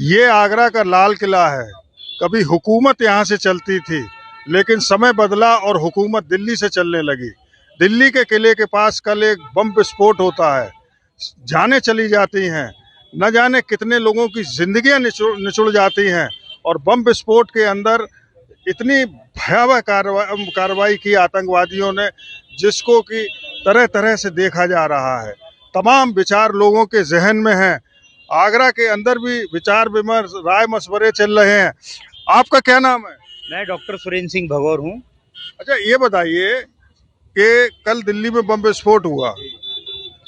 ये आगरा का लाल किला है। कभी हुकूमत यहाँ से चलती थी, लेकिन समय बदला और हुकूमत दिल्ली से चलने लगी। दिल्ली के किले के पास कल एक बम विस्फोट होता है, जानें चली जाती हैं, न जाने कितने लोगों की जिंदगियां निचुड़ जाती हैं। और बम विस्फोट के अंदर इतनी भयावह कार्रवाई की आतंकवादियों ने, जिसको कि तरह तरह से देखा जा रहा है। तमाम विचार लोगों के जहन में हैं। आगरा के अंदर भी विचार विमर्श, राय मशवरे चल रहे हैं। आपका क्या नाम है? मैं डॉक्टर सुरेंद्र सिंह भगौर हूँ। अच्छा, ये बताइए कि कल दिल्ली में बम विस्फोट हुआ,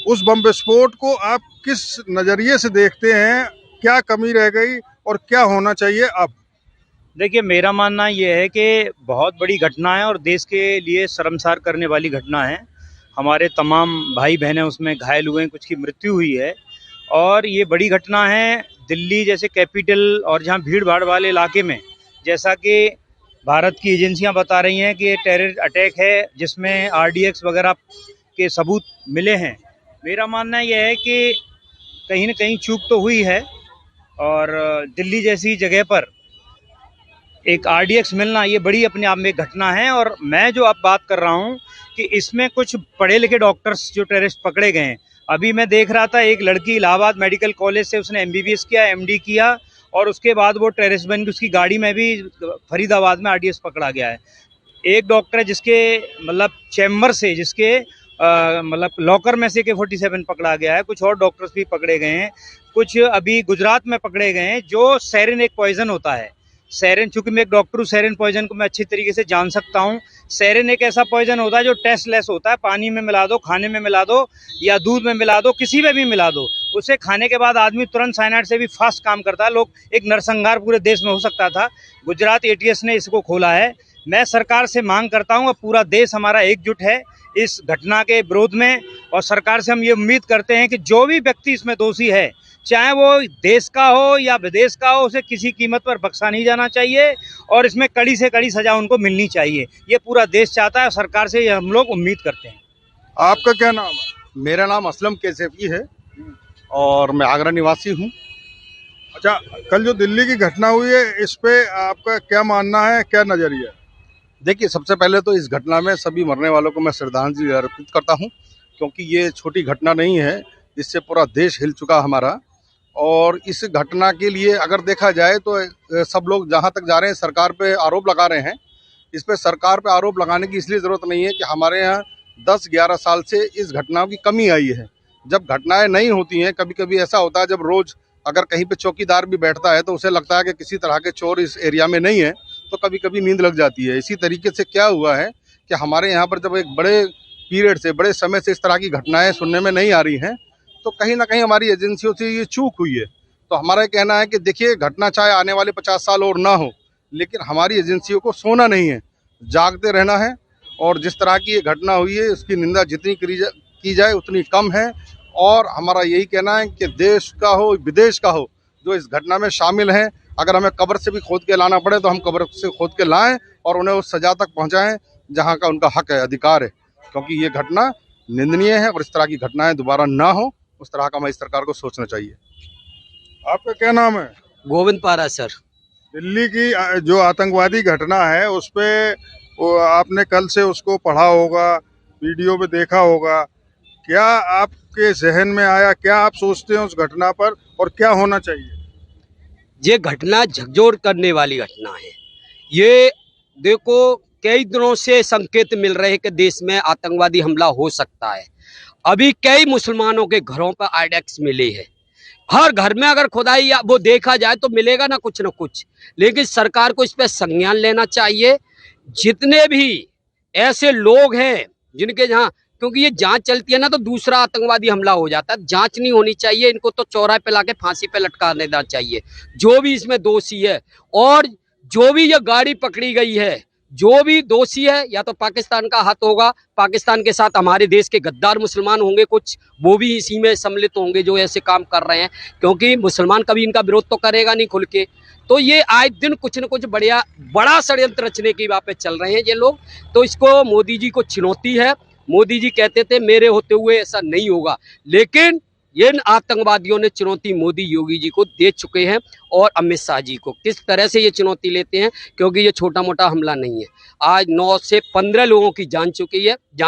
उस बम विस्फोट को आप किस नजरिए से देखते हैं? क्या कमी रह गई और क्या होना चाहिए अब? देखिए, मेरा मानना ये है कि बहुत बड़ी घटना है और देश के लिए शर्मसार करने वाली घटना है। हमारे तमाम भाई बहनें उसमें घायल हुए हैं, कुछ की मृत्यु हुई है और ये बड़ी घटना है। दिल्ली जैसे कैपिटल और जहाँ भीड़ भाड़ वाले इलाके में, जैसा कि भारत की एजेंसियां बता रही हैं कि ये टेरर अटैक है जिसमें RDX वगैरह के सबूत मिले हैं। मेरा मानना यह है कि कहीं न कहीं चूक तो हुई है और दिल्ली जैसी जगह पर एक RDX मिलना ये बड़ी अपने आप में एक घटना है। और मैं जो अब बात कर रहा हूँ कि इसमें कुछ पढ़े लिखे डॉक्टर्स जो टेररिस्ट पकड़े गए हैं। अभी मैं देख रहा था, एक लड़की इलाहाबाद मेडिकल कॉलेज से उसने MBBS किया, MD किया और उसके बाद वो टेररिस्ट बन के उसकी गाड़ी में भी फरीदाबाद में RDX पकड़ा गया है। एक डॉक्टर है जिसके मतलब चैम्बर से, जिसके मतलब लॉकर में से AK-47 पकड़ा गया है। कुछ और डॉक्टर्स भी पकड़े गए हैं, कुछ अभी गुजरात में पकड़े गए हैं। जो सेरिन एक पॉइजन होता है, सेरिन, चूंकि मैं एक डॉक्टर हूँ, सेरिन पॉइजन को मैं अच्छी तरीके से जान सकता हूँ। सेरिन एक ऐसा पॉइजन होता है जो टेस्टलेस होता है। पानी में मिला दो, खाने में मिला दो या दूध में मिला दो, किसी में भी मिला दो, उसे खाने के बाद आदमी तुरंत साइनाइड से भी फास्ट काम करता है। लोग, एक नरसंहार पूरे देश में हो सकता था। गुजरात ATS ने इसको खोला है। मैं सरकार से मांग करता हूँ, अब पूरा देश हमारा एकजुट है इस घटना के विरोध में और सरकार से हम ये उम्मीद करते हैं कि जो भी व्यक्ति इसमें दोषी है, चाहे वो देश का हो या विदेश का हो, उसे किसी कीमत पर बख्शा नहीं जाना चाहिए और इसमें कड़ी से कड़ी सजा उनको मिलनी चाहिए। ये पूरा देश चाहता है और सरकार से ये हम लोग उम्मीद करते हैं। आपका क्या नाम है? मेरा नाम असलम कैसफी है और मैं आगरा निवासी हूँ। अच्छा, कल जो दिल्ली की घटना हुई है, इस पे आपका क्या मानना है, क्या नजरिया है? देखिए, सबसे पहले तो इस घटना में सभी मरने वालों को मैं श्रद्धांजलि अर्पित करता हूँ, क्योंकि ये छोटी घटना नहीं है, इससे पूरा देश हिल चुका हमारा। और इस घटना के लिए अगर देखा जाए तो सब लोग जहाँ तक जा रहे हैं सरकार पे आरोप लगा रहे हैं। इस पे सरकार पे आरोप लगाने की इसलिए ज़रूरत नहीं है कि हमारे यहाँ 10-11 साल से इस घटनाओं की कमी आई है। जब घटनाएं नहीं होती हैं, कभी कभी ऐसा होता है, जब रोज़ अगर कहीं पे चौकीदार भी बैठता है तो उसे लगता है कि किसी तरह के चोर इस एरिया में नहीं है, तो कभी कभी नींद लग जाती है। इसी तरीके से क्या हुआ है कि हमारे यहाँ पर जब एक बड़े पीरियड से, बड़े समय से इस तरह की घटनाएं सुनने में नहीं आ रही हैं, तो कहीं ना कहीं हमारी एजेंसियों से ये चूक हुई है। तो हमारा कहना है कि देखिए, घटना चाहे आने वाले 50 साल और ना हो, लेकिन हमारी एजेंसियों को सोना नहीं है, जागते रहना है। और जिस तरह की ये घटना हुई है, उसकी निंदा जितनी की जाए उतनी कम है। और हमारा यही कहना है कि देश का हो विदेश का हो, जो इस घटना में शामिल हैं, अगर हमें कब्र से भी खोद के लाना पड़े तो हम कब्र से खोद के लाएं और उन्हें उस सजा तक पहुंचाएं जहां का उनका हक है, अधिकार है। क्योंकि ये घटना निंदनीय है और इस तरह की घटनाएं दोबारा ना हो, उस तरह का हमारी सरकार को सोचना चाहिए। आपका क्या नाम है? गोविंद पारा सर। दिल्ली की जो आतंकवादी घटना है, उस पे आपने कल से उसको पढ़ा होगा, वीडियो में देखा होगा। क्या आपके जहन में आया, क्या आप सोचते हैं उस घटना पर और क्या होना चाहिए? ये घटना झकझोर करने वाली घटना है। ये देखो, कई दिनों से संकेत मिल रहे हैं कि देश में आतंकवादी हमला हो सकता है। अभी कई मुसलमानों के घरों पर IDEX मिले हैं। हर घर में अगर खुदाई या वो देखा जाए तो मिलेगा ना कुछ, लेकिन सरकार को इस पर संज्ञान लेना चाहिए। जितने भी ऐसे लोग हैं जिनके जहाँ, क्योंकि ये जांच चलती है ना तो दूसरा आतंकवादी हमला हो जाता है, जांच नहीं होनी चाहिए। इनको तो चौराहे पे लाके फांसी पे लटका देना चाहिए, जो भी इसमें दोषी है। और जो भी ये गाड़ी पकड़ी गई है, जो भी दोषी है, या तो पाकिस्तान का हाथ होगा, पाकिस्तान के साथ हमारे देश के गद्दार मुसलमान होंगे कुछ, वो भी इसी में सम्मिलित होंगे जो ऐसे काम कर रहे हैं, क्योंकि मुसलमान कभी इनका विरोध तो करेगा नहीं खुल के। तो ये आए दिन कुछ न कुछ बड़ा षड्यंत्र रचने की बात पे चल रहे हैं ये लोग। तो इसको मोदी जी को चुनौती है। मोदी जी कहते थे मेरे होते हुए ऐसा नहीं होगा, लेकिन इन आतंकवादियों ने चुनौती मोदी योगी जी को दे चुके हैं और अमित शाह जी को। किस तरह से ये चुनौती लेते हैं, क्योंकि ये छोटा मोटा हमला नहीं है। आज 9 से 15 लोगों की जान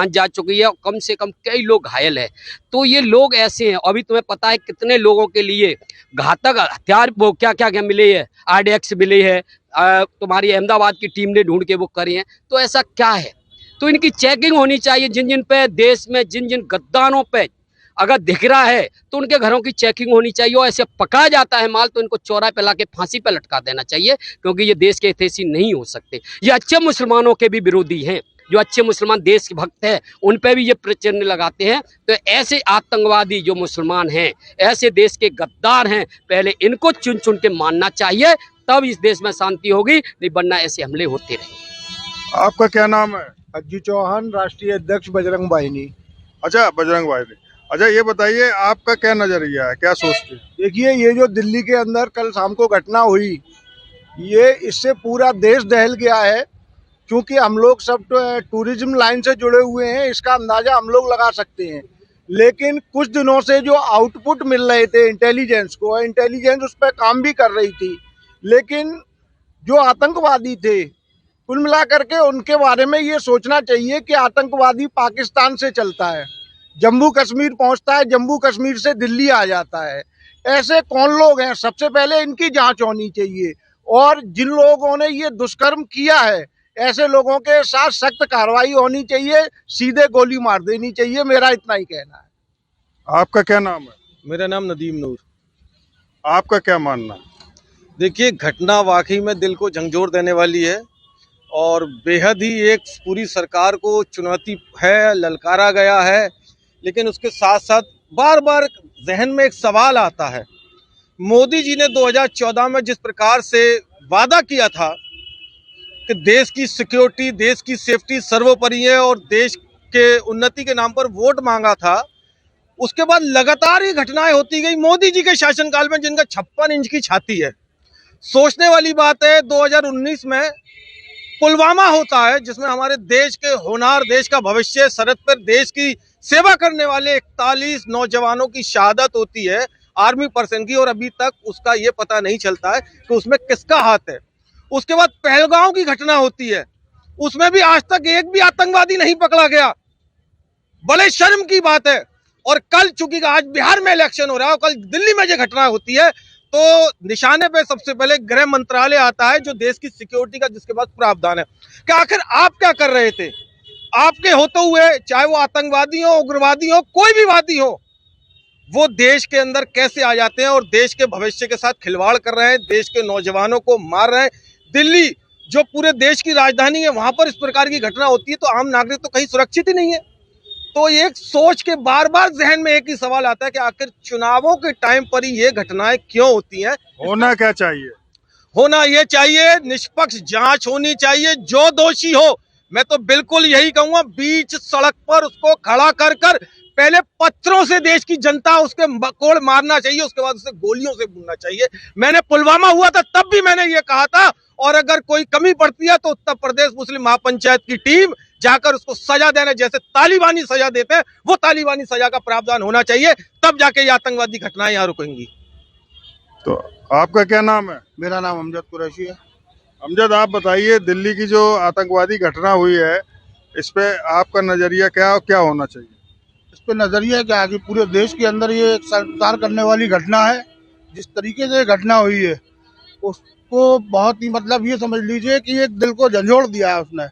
जा चुकी है और कम से कम कई लोग घायल है। तो ये लोग ऐसे हैं। अभी तुम्हें पता है कितने लोगों के लिए घातक हथियार वो क्या क्या क्या मिले है, RDX मिले है, तुम्हारी अहमदाबाद की टीम ने ढूंढ के वो करे हैं। तो ऐसा क्या है, तो इनकी चेकिंग होनी चाहिए। जिन जिन पे देश में जिन जिन गद्दारों पे अगर दिख रहा है तो उनके घरों की चेकिंग होनी चाहिए। और ऐसे पकाया जाता है माल तो इनको चौराहे पे लाके फांसी पे लटका देना चाहिए, क्योंकि ये देश के हितैषी नहीं हो सकते। ये अच्छे मुसलमानों के भी विरोधी हैं। जो अच्छे मुसलमान देश के भक्त हैं उन पे भी ये प्रचंड लगाते हैं। तो ऐसे आतंकवादी जो मुसलमान हैं, ऐसे देश के गद्दार हैं, पहले इनको चुन चुन के मानना चाहिए, तब इस देश में शांति होगी, नहीं वरना ऐसे हमले होते रहेंगे। आपका क्या नाम है? अज्जू चौहान, राष्ट्रीय अध्यक्ष बजरंग बाहिनी। अच्छा, बजरंग भाई। अच्छा, ये बताइए आपका क्या नजरिया है, क्या सोचते हैं? देखिए, ये जो दिल्ली के अंदर कल शाम को घटना हुई, ये इससे पूरा देश दहल गया है। क्योंकि हम लोग सब टूरिज्म लाइन से जुड़े हुए हैं, इसका अंदाजा हम लोग लगा सकते हैं। लेकिन कुछ दिनों से जो आउटपुट मिल रहे थे इंटेलिजेंस को, इंटेलिजेंस उस पर काम भी कर रही थी, लेकिन जो आतंकवादी थे कुल मिला करके उनके बारे में ये सोचना चाहिए कि आतंकवादी पाकिस्तान से चलता है, जम्मू कश्मीर पहुंचता है, जम्मू कश्मीर से दिल्ली आ जाता है। ऐसे कौन लोग हैं, सबसे पहले इनकी जांच होनी चाहिए। और जिन लोगों ने ये दुष्कर्म किया है, ऐसे लोगों के साथ सख्त कार्रवाई होनी चाहिए, सीधे गोली मार देनी चाहिए। मेरा इतना ही कहना है। आपका क्या नाम है? मेरा नाम नदीम नूर। आपका क्या मानना है? देखिए, घटना वाकई में दिल को झंझोर देने वाली है और बेहद ही एक पूरी सरकार को चुनौती है, ललकारा गया है। लेकिन उसके साथ साथ बार बार जहन में एक सवाल आता है, मोदी जी ने 2014 में जिस प्रकार से वादा किया था कि देश की सिक्योरिटी, देश की सेफ्टी सर्वोपरि है और देश के उन्नति के नाम पर वोट मांगा था, उसके बाद लगातार ये घटनाएं होती गई मोदी जी के शासनकाल में, जिनका 56 इंच की छाती है। सोचने वाली बात है, 2019 में पुलवामा होता है, जिसमें हमारे देश के होनार, देश का भविष्य, सरहद पर देश की सेवा करने वाले 41 नौजवानों की शहादत होती है आर्मी पर्सन की, और अभी तक उसका ये पता नहीं चलता है कि उसमें किसका हाथ है। उसके बाद पहलगांव की घटना होती है, उसमें भी आज तक एक भी आतंकवादी नहीं पकड़ा गया। बड़े शर्म की बात है। और कल, चूंकि आज बिहार में इलेक्शन हो रहा है और कल दिल्ली में जो घटना होती है, तो निशाने पे सबसे पहले गृह मंत्रालय आता है, जो देश की सिक्योरिटी का जिसके पास प्रावधान है। कि आखिर आप क्या कर रहे थे? आपके होते हुए, चाहे वो आतंकवादी हो, उग्रवादी हो, कोई भी वादी हो, वो देश के अंदर कैसे आ जाते हैं और देश के भविष्य के साथ खिलवाड़ कर रहे हैं, देश के नौजवानों को मार रहे हैं। दिल्ली जो पूरे देश की राजधानी है, वहां पर इस प्रकार की घटना होती है तो आम नागरिक तो कहीं सुरक्षित ही नहीं है। तो एक सोच के बार बार जहन में एक ही सवाल आता है कि आखिर चुनावों के टाइम पर ही ये घटनाएं क्यों होती हैं? होना क्या चाहिए? होना ये चाहिए, निष्पक्ष जांच होनी चाहिए। जो दोषी हो, मैं तो बिल्कुल यही कहूंगा, बीच सड़क पर उसको खड़ा कर कर पहले पत्थरों से देश की जनता उसके कोड़ मारना चाहिए, उसके बाद उसे गोलियों से भूनना चाहिए। मैंने पुलवामा हुआ था तब भी मैंने ये कहा था, और अगर कोई कमी पड़ती है तो उत्तर प्रदेश मुस्लिम महापंचायत की टीम जाकर उसको सजा देने, जैसे तालिबानी सजा देते हैं, वो तालिबानी सजा का प्रावधान होना चाहिए, तब जाके ये आतंकवादी घटनाएं यहाँ रुकेंगी। तो आपका क्या नाम है? मेरा नाम अमजद कुरैशी है। अमजद, आप बताइए, दिल्ली की जो आतंकवादी घटना हुई है, इस पे आपका नजरिया क्या होना चाहिए? इस पे नजरिया क्या है कि पूरे देश के अंदर ये एक संस्कार करने वाली घटना है। जिस तरीके से घटना हुई है उसको बहुत ही, मतलब ये समझ लीजिए कि एक दिल को झंझोड़ दिया है उसने।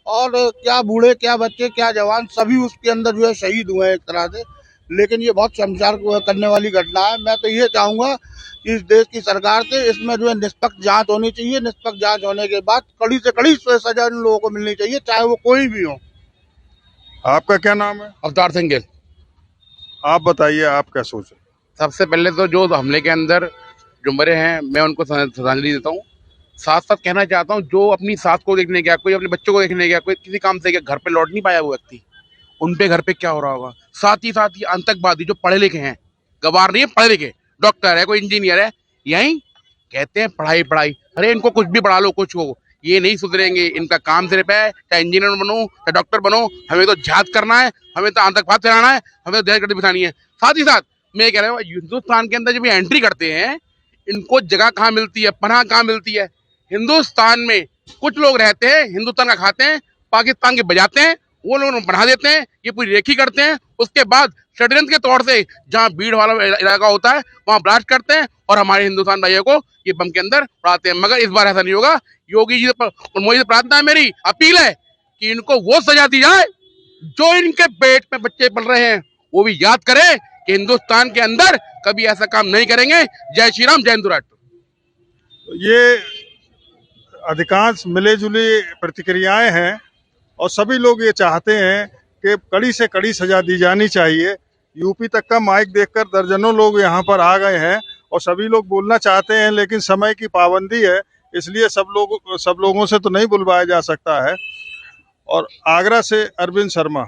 और क्या बूढ़े, क्या बच्चे, क्या जवान, सभी उसके अंदर जो है शहीद हुए हैं एक तरह से। लेकिन ये बहुत शर्मसार करने वाली घटना है। मैं तो ये चाहूंगा कि इस देश की सरकार से इसमें जो है निष्पक्ष जांच होनी चाहिए। निष्पक्ष जांच होने के बाद कड़ी से कड़ी सजा इन लोगों को मिलनी चाहिए, चाहे वो कोई भी हो। आपका क्या नाम है? अवतार सिंह गिल। आप बताइए, आप क्या सोच रहे? सबसे पहले तो जो हमले के अंदर जो मरे हैं, मैं उनको श्रद्धांजलि देता हूँ। साथ साथ कहना चाहता हूँ, जो अपनी सास को देखने गया, कोई अपने बच्चों को देखने गया, कोई किसी काम से गया, घर पे लौट नहीं पाया वो व्यक्ति, उन पे घर पे क्या हो रहा होगा। साथ ही आतंकवादी जो पढ़े लिखे हैं, गवार नहीं है, पढ़े लिखे, डॉक्टर है, कोई इंजीनियर है, यही कहते हैं पढ़ाई पढ़ाई। अरे इनको कुछ भी पढ़ा लो, कुछ हो, ये नहीं सुधरेंगे। इनका काम सिर्फ है, चाहे इंजीनियर बनो, चाहे डॉक्टर बनो, हमें तो जिहाद करना है, हमें तो आतंकवाद फैलाना है, हमें तो दहशतगर्दी बिठानी है। साथ ही साथ मैं ये कह रहा हूँ हिंदुस्तान के अंदर जब ये एंट्री करते हैं इनको जगह कहाँ मिलती है, पनाह कहाँ मिलती है। हिंदुस्तान में कुछ लोग रहते हैं, हिंदुस्तान का खाते हैं, पाकिस्तान के बजाते हैं, वो लोग बढ़ा देते हैं, ये पूरी रेखी करते हैं। उसके बाद षड्यंत्र के तौर से जहाँ भीड़ वाला इलाका होता है वहां ब्लास्ट करते हैं और हमारे हिंदुस्तान भाइयों को ये बम के अंदर उड़ाते हैं। मगर इस बार ऐसा नहीं होगा। योगी जी और मोदी से प्रार्थना है, मेरी अपील है कि इनको वो सजा दी जाए जो इनके पेट में बच्चे पल रहे हैं वो भी याद करें कि हिंदुस्तान के अंदर कभी ऐसा काम नहीं करेंगे। जय श्री राम, जय हिंदू राष्ट्र। ये अधिकांश मिले जुली प्रतिक्रियाएं हैं और सभी लोग ये चाहते हैं कि कड़ी से कड़ी सजा दी जानी चाहिए। यूपी तक का माइक देखकर दर्जनों लोग यहाँ पर आ गए हैं और सभी लोग बोलना चाहते हैं, लेकिन समय की पाबंदी है, इसलिए सब लोगों से तो नहीं बुलवाया जा सकता है। और आगरा से अरविंद शर्मा।